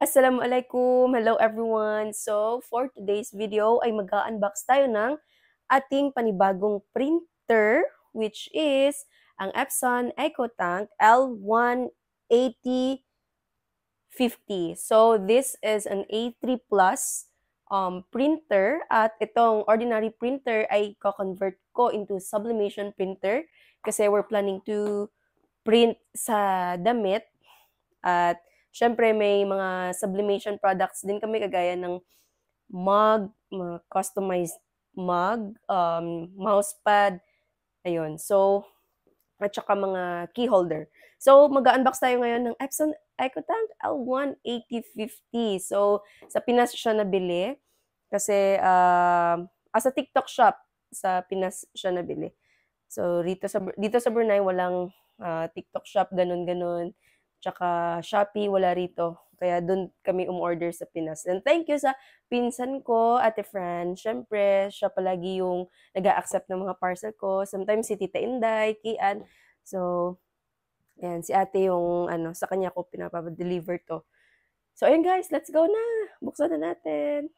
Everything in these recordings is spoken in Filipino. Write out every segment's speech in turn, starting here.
Assalamualaikum! Hello everyone! So, for today's video ay mag-unbox tayo ng ating panibagong printer which is ang Epson EcoTank L18050. So, this is an A3 Plus printer at itong ordinary printer ay ko-convert ko into sublimation printer kasi we're planning to print sa damit at syempre, may mga sublimation products din kami kagaya ng mug, mga customized mug, mousepad, ayun. So, at saka mga key holder. So, mag-unbox tayo ngayon ng Epson EcoTank L18050. So, sa Pinas siya nabili kasi as a TikTok shop, sa Pinas siya nabili. So, dito sa Brunei, walang TikTok shop, ganun-ganun. Tsaka Shopee, wala rito. Kaya doon kami umorder sa Pinas. And thank you sa pinsan ko, Ate Fran. Siyempre, siya palagi yung nag-a-accept ng mga parcel ko. Sometimes si Tita Inday, Kian. So, ayan, si ate yung, sa kanya ko pinapa-deliver to. So, ayun guys, let's go na. Buksan na natin.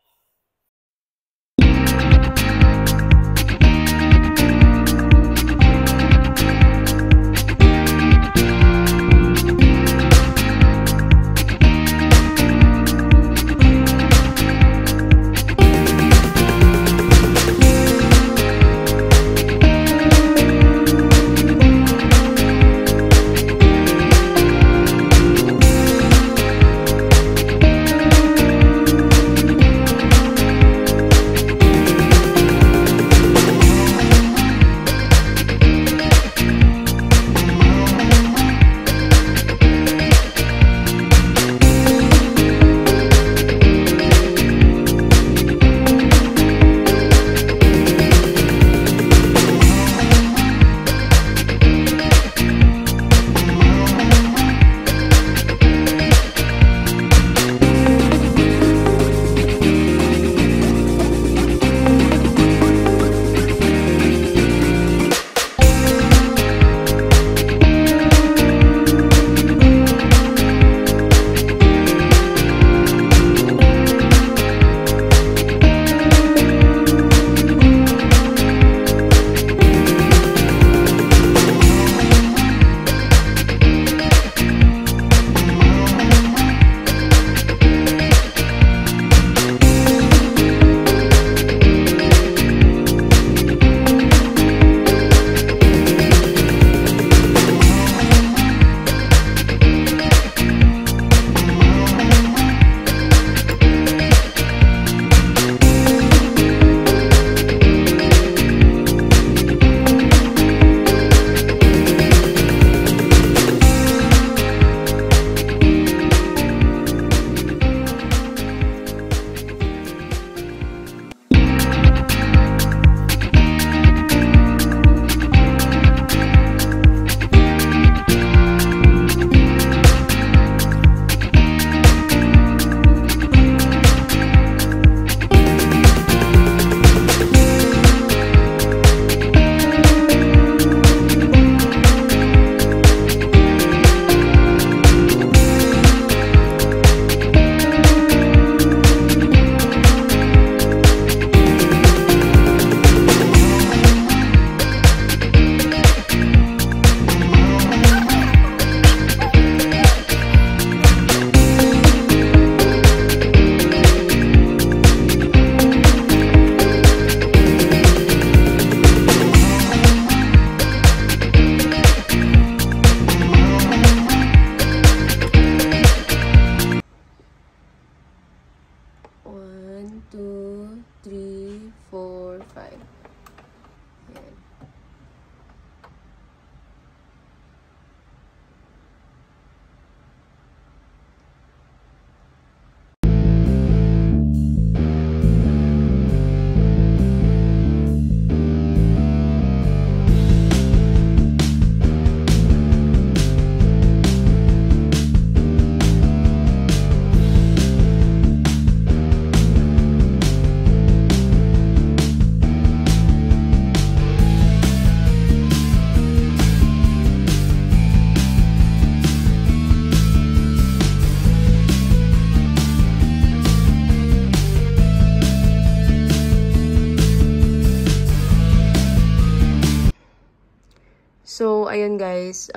ayun guys,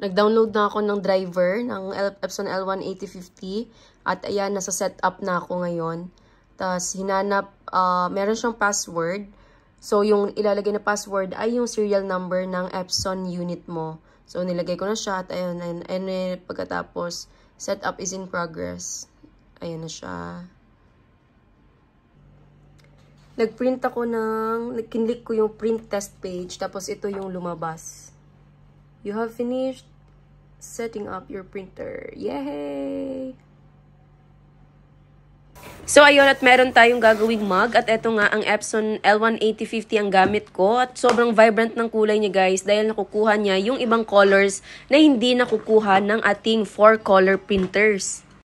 nag-download na ako ng driver ng Epson L1 8050 at ayan, nasa setup na ako ngayon. Tapos hinanap, meron siyang password. So yung ilalagay na password ay yung serial number ng Epson unit mo. So nilagay ko na siya at ayun, and pagkatapos, setup is in progress. Ayun na siya. Nag-print ako kinlik ko yung print test page, tapos ito yung lumabas. You have finished setting up your printer. Yay! So, ayun, at meron tayong gagawing mug. At ito nga, ang Epson L1 8050 ang gamit ko. At sobrang vibrant ng kulay niya, guys, dahil nakukuha niya yung ibang colors na hindi nakukuha ng ating 4-color printers.